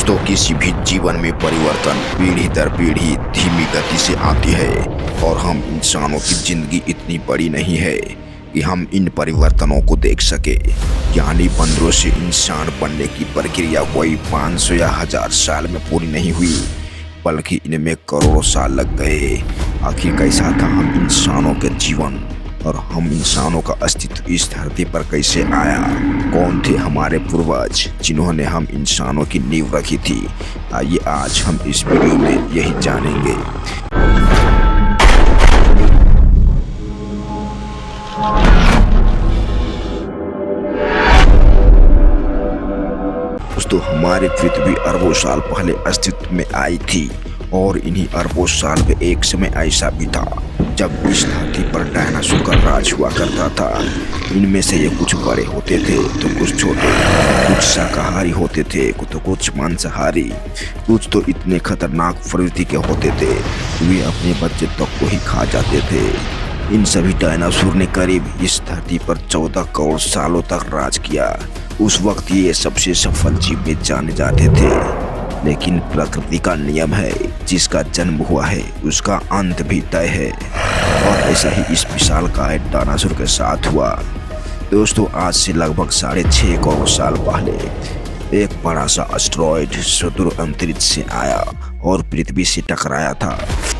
दोस्तों, किसी भी जीवन में परिवर्तन पीढ़ी दर पीढ़ी धीमी गति से आती है और हम इंसानों की जिंदगी इतनी बड़ी नहीं है कि हम इन परिवर्तनों को देख सके। यानी बंदरों से इंसान बनने की प्रक्रिया कोई 500 या 1000 साल में पूरी नहीं हुई, बल्कि इनमें करोड़ों साल लग गए। आखिर कैसा था हम इंसानों के जीवन और हम इंसानों का अस्तित्व इस धरती पर कैसे आया? कौन थे हमारे पूर्वज जिन्होंने हम इंसानों की नींव रखी थी? आइए आज हम इस वीडियो में यही जानेंगे। दोस्तों, हमारी पृथ्वी अरबों साल पहले अस्तित्व में आई थी और इन्हीं अरबों साल में एक समय ऐसा भी था जब इस धरती पर डायनासोर का राज हुआ करता था। इनमें से ये कुछ बड़े होते थे तो कुछ छोटे, कुछ शाकाहारी होते थे तो कुछ मांसाहारी, कुछ तो इतने खतरनाक प्रवृत्ति के होते थे वे अपने बच्चे तक को ही खा जाते थे। इन सभी डायनासोर ने करीब इस धरती पर 14 करोड़ सालों तक राज किया। उस वक्त ये सबसे सफल जीव में जाने जाते थे, लेकिन प्रकृति का नियम है, जिसका जन्म हुआ है उसका अंत भी तय है। और ऐसा ही इस विशालकाय डायनासोर के साथ हुआ। दोस्तों, आज से लगभग 6.5 करोड़ साल पहले एक बड़ा सा एस्टेरॉयड सुदूर अंतरिक्ष से आया और पृथ्वी से टकराया था।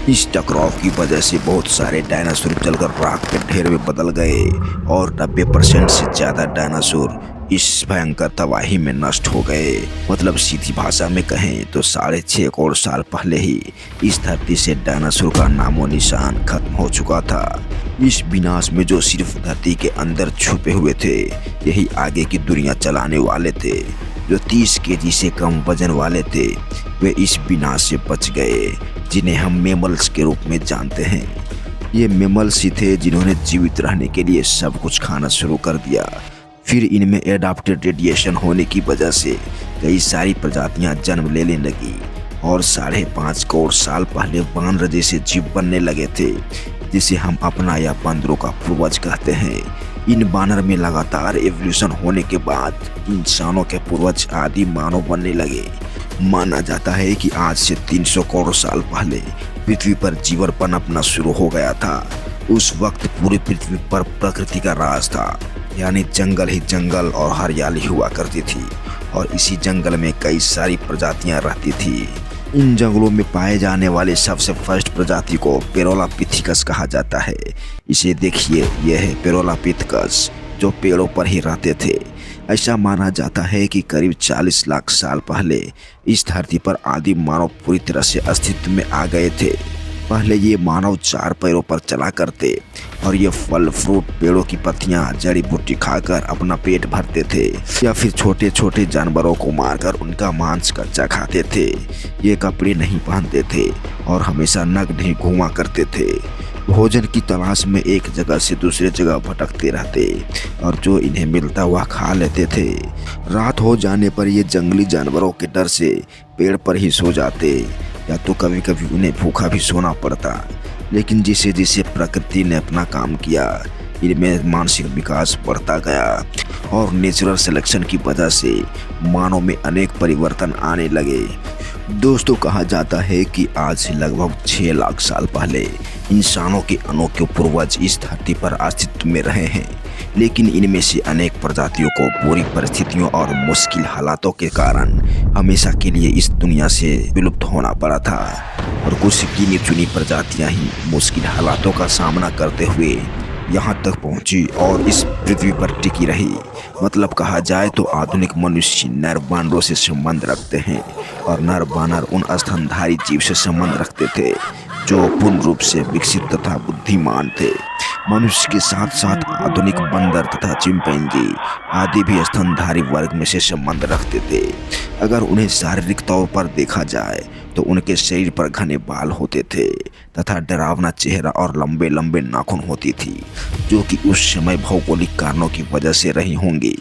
इस टकराव की वजह से बहुत सारे डायनासोर जलकर राख के ढेर में बदल गए और 90% से ज्यादा डायनासोर इस भयंकर तबाही में नष्ट हो गए। मतलब सीधी भाषा में कहें तो 6.5 करोड़ साल पहले ही इस धरती से डायनासोर का नामो निशान खत्म हो चुका था। इस विनाश में जो सिर्फ धरती के अंदर छुपे हुए थे, यही आगे की दुनिया चलाने वाले थे। जो 30 केजी से कम वजन वाले थे वे इस विनाश से बच गए, जिन्हें हम मेमल्स के रूप में जानते हैं। ये मेमल्स ही थे जिन्होंने जीवित रहने के लिए सब कुछ खाना शुरू कर दिया। फिर इनमें एडाप्टेड रेडिएशन होने की वजह से कई सारी प्रजातियां जन्म लेने लगी और 5.5 करोड़ साल पहले बानर जैसे जीव बनने लगे थे, जिसे हम अपना या बंदरों का पूर्वज कहते हैं। इन बानर में लगातार एवोल्यूशन होने के बाद इंसानों के पूर्वज आदि मानव बनने लगे। माना जाता है कि आज से 300 करोड़ साल पहले पृथ्वी पर जीवन पनपना शुरू हो गया था। उस वक्त पूरी पृथ्वी पर प्रकृति का राज था, यानी जंगल ही जंगल और हरियाली हुआ करती थी और इसी जंगल में कई सारी प्रजातियां रहती थी। इन जंगलों में पाए जाने वाले सबसे फर्स्ट प्रजाति को पेरोलापिथेकस कहा जाता है। इसे देखिए, यह है पेरोलापिथेकस जो पेड़ों पर ही रहते थे। ऐसा माना जाता है कि करीब 40 लाख साल पहले इस धरती पर आदि मानव पूरी तरह से अस्तित्व में आ गए थे। पहले ये मानव 4 पैरों पर चला करते और ये फल फ्रूट, पेड़ों की पत्तियां, जड़ी बूटी खाकर अपना पेट भरते थे या फिर छोटे छोटे जानवरों को मारकर उनका मांस कच्चा खाते थे। ये कपड़े नहीं पहनते थे और हमेशा नग्न ही घूमा करते थे। भोजन की तलाश में एक जगह से दूसरे जगह भटकते रहते और जो इन्हें मिलता हुआ खा लेते थे। रात हो जाने पर ये जंगली जानवरों के डर से पेड़ पर ही सो जाते या तो कभी कभी उन्हें भूखा भी सोना पड़ता। लेकिन जैसे जैसे प्रकृति ने अपना काम किया, इनमें मानसिक विकास बढ़ता गया और नेचुरल सिलेक्शन की वजह से मानव में अनेक परिवर्तन आने लगे। दोस्तों, कहा जाता है कि आज से लगभग 6 लाख साल पहले इंसानों के अनोखे पूर्वज इस धरती पर अस्तित्व में रहे हैं, लेकिन इनमें से अनेक प्रजातियों को बुरी परिस्थितियों और मुश्किल हालातों के कारण हमेशा के लिए इस दुनिया से विलुप्त होना पड़ा था और कुछ गिनी चुनी प्रजातियां ही मुश्किल हालातों का सामना करते हुए यहाँ तक पहुँची और इस पृथ्वी पर टिकी रही। मतलब कहा जाए तो आधुनिक मनुष्य नर बानरों से संबंध रखते हैं और नर बानर उन स्तनधारी जीव से संबंध रखते थे जो पूर्ण रूप से विकसित तथा बुद्धिमान थे। मनुष्य के साथ साथ आधुनिक बंदर तथा चिंपैंजी आदि भी स्तनधारी वर्ग में से संबंध रखते थे। अगर उन्हें शारीरिक तौर पर देखा जाए तो उनके शरीर पर घने बाल होते थे तथा डरावना चेहरा और लंबे लंबे नाखून होती थी, जो कि उस समय भौगोलिक कारणों की वजह से रही होंगी।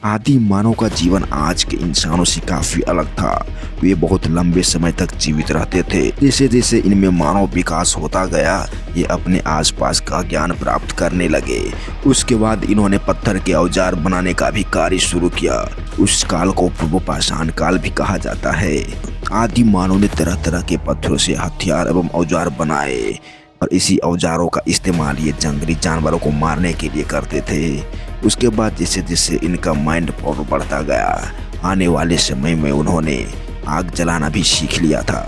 आदि मानव का जीवन आज के इंसानों से काफी अलग था। वे बहुत लंबे समय तक जीवित रहते थे। जैसे जैसे इनमें मानव विकास होता गया, ये अपने आसपास का ज्ञान प्राप्त करने लगे। उसके बाद इन्होंने पत्थर के औजार बनाने का भी कार्य शुरू किया उस काल को पूर्व पाषाण काल भी कहा जाता है। आदि मानव ने तरह तरह के पत्थरों से हथियार एवं औजार बनाए और इसी औजारों का इस्तेमाल ये जंगली जानवरों को मारने के लिए करते थे। उसके बाद जैसे जैसे इनका माइंड पावर बढ़ता गया, आने वाले समय में उन्होंने आग जलाना भी सीख लिया था।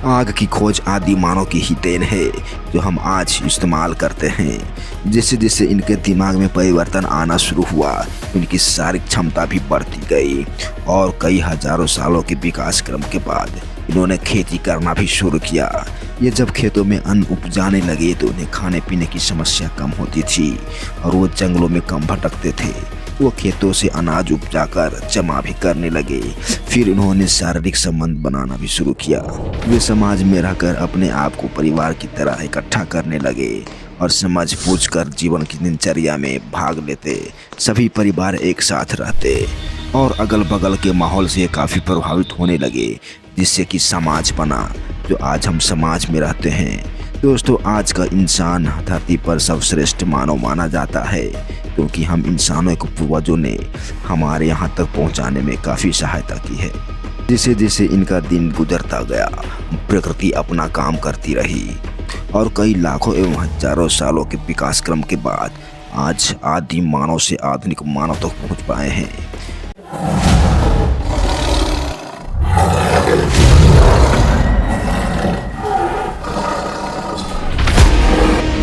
आग की खोज आदि मानव की ही देन है जो हम आज इस्तेमाल करते हैं। जैसे जैसे इनके दिमाग में परिवर्तन आना शुरू हुआ, इनकी शारीरिक क्षमता भी बढ़ती गई और कई हजारों सालों के विकास क्रम के बाद इन्होंने खेती करना भी शुरू किया। ये जब खेतों में अन्न उपजाने लगे तो उन्हें खाने पीने की समस्या कम होती थी और वो जंगलों में कम भटकते थे। वो खेतों से अनाज उपजाकर जमा भी करने लगे। फिर उन्होंने शारीरिक संबंध बनाना भी शुरू किया। वे समाज में रहकर अपने आप को परिवार की तरह इकट्ठा करने लगे और समझ बूझ कर जीवन की दिनचर्या में भाग लेते। सभी परिवार एक साथ रहते और अगल बगल के माहौल से काफ़ी प्रभावित होने लगे, जिससे कि समाज बना जो आज हम समाज में रहते हैं। दोस्तों, आज का इंसान धरती पर सर्वश्रेष्ठ मानव माना जाता है क्योंकि हम इंसानों को पूर्वजों ने हमारे यहाँ तक पहुँचाने में काफ़ी सहायता की है। जैसे जैसे इनका दिन गुजरता गया, प्रकृति अपना काम करती रही और कई लाखों एवं हजारों सालों के विकास क्रम के बाद आज आदि मानव से आधुनिक मानव तक पहुँच पाए हैं।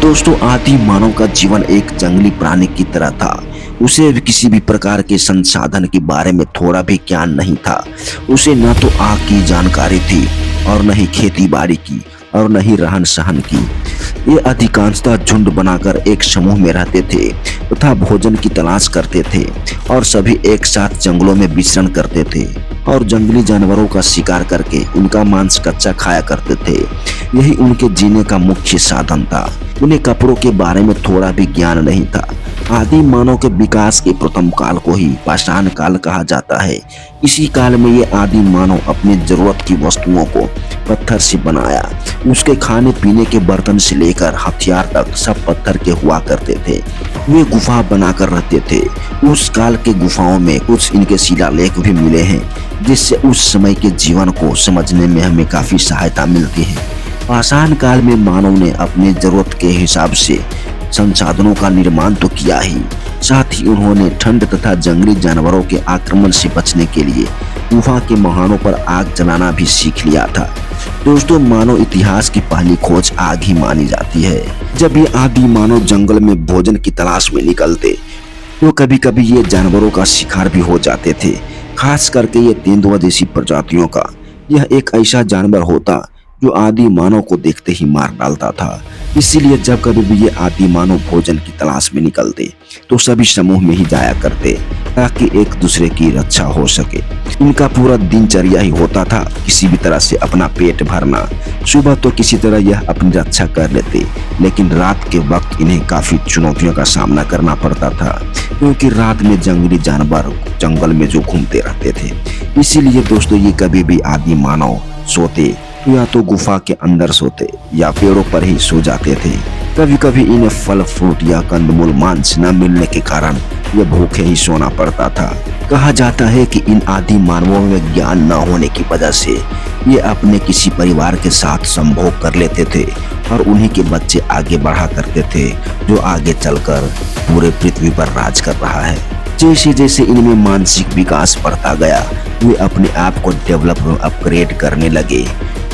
दोस्तों, आदि मानव का जीवन एक जंगली प्राणी की तरह था। उसे भी किसी भी प्रकार के संसाधन के बारे में थोड़ा भी ज्ञान नहीं था। उसे न तो आग की जानकारी थी और न ही खेती बाड़ी की और न ही रहन सहन की। ये अधिकांशतः झुंड बनाकर एक समूह में रहते थे तथा भोजन की तलाश करते थे और सभी एक साथ जंगलों में विचरण करते थे और जंगली जानवरों का शिकार करके उनका मांस कच्चा खाया करते थे। यही उनके जीने का मुख्य साधन था। उन्हें कपड़ों के बारे में थोड़ा भी ज्ञान नहीं था। आदि मानव के विकास के प्रथम काल को ही पाषाण काल कहा जाता है। इसी काल में ये आदि मानव अपनी जरूरत की वस्तुओं को पत्थर से बनाया। उसके खाने पीने के बर्तन से लेकर हथियार तक सब पत्थर के हुआ करते थे। वे गुफा बनाकर रहते थे। उस काल के गुफाओं में कुछ इनके शिलालेख भी मिले हैं, जिससे उस समय के जीवन को समझने में हमें काफी सहायता मिलती है। पाषाण काल में मानव ने अपने जरूरत के हिसाब से संसाधनों का निर्माण तो किया ही, साथ ही उन्होंने ठंड तथा जंगली जानवरों के आक्रमण से बचने के लिए गुफा के मुहानों पर आग जलाना भी सीख लिया था। दोस्तों, मानव इतिहास की पहली खोज आग ही मानी जाती है। जब ये आदि मानव जंगल में भोजन की तलाश में निकलते तो कभी कभी ये जानवरों का शिकार भी हो जाते थे, खास करके ये तेंदुआ जैसी प्रजातियों का। यह एक ऐसा जानवर होता जो आदि मानव को देखते ही मार डालता था। इसीलिए जब कभी भी ये आदि मानव भोजन की तलाश में निकलते तो सभी समूह में ही जाया करते ताकि एक दूसरे की रक्षा हो सके। इनका पूरा दिनचर्या ही होता था किसी भी तरह से अपना पेट भरना। सुबह तो किसी तरह यह अपनी रक्षा कर लेते, लेकिन रात के वक्त इन्हें काफी चुनौतियों का सामना करना पड़ता था क्योंकि रात में जंगली जानवर जंगल में जो घूमते रहते थे। इसीलिए दोस्तों, ये कभी भी आदि मानव सोते या तो गुफा के अंदर सोते या पेड़ों पर ही सो जाते थे। कभी कभी इन्हें फल फ्रूट या कंदमूल मांस न मिलने के कारण ये भूखे ही सोना पड़ता था। कहा जाता है कि इन आदि मानवों में ज्ञान न होने की वजह से ये अपने किसी परिवार के साथ संभोग कर लेते थे और उन्हीं के बच्चे आगे बढ़ा करते थे जो आगे चलकर पूरे पृथ्वी पर राज कर रहा है। जैसे जैसे इनमें मानसिक विकास बढ़ता गया, वे अपने आप को डेवलप और अपग्रेड करने लगे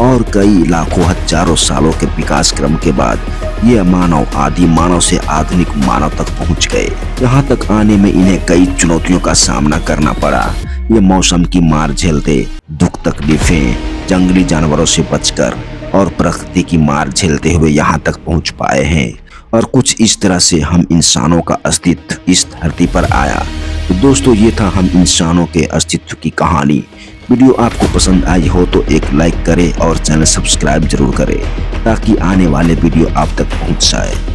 और कई लाखों हजारों सालों के विकास क्रम के बाद ये मानव आदि मानव से आधुनिक मानव तक पहुंच गए। यहाँ तक आने में इन्हें कई चुनौतियों का सामना करना पड़ा। ये मौसम की मार झेलते, दुख तकलीफें, जंगली जानवरों से बचकर और प्रकृति की मार झेलते हुए यहाँ तक पहुँच पाए हैं और कुछ इस तरह से हम इंसानों का अस्तित्व इस धरती पर आया। तो दोस्तों, ये था हम इंसानों के अस्तित्व की कहानी। वीडियो आपको पसंद आई हो तो एक लाइक करें और चैनल सब्सक्राइब जरूर करें ताकि आने वाले वीडियो आप तक पहुंच जाए।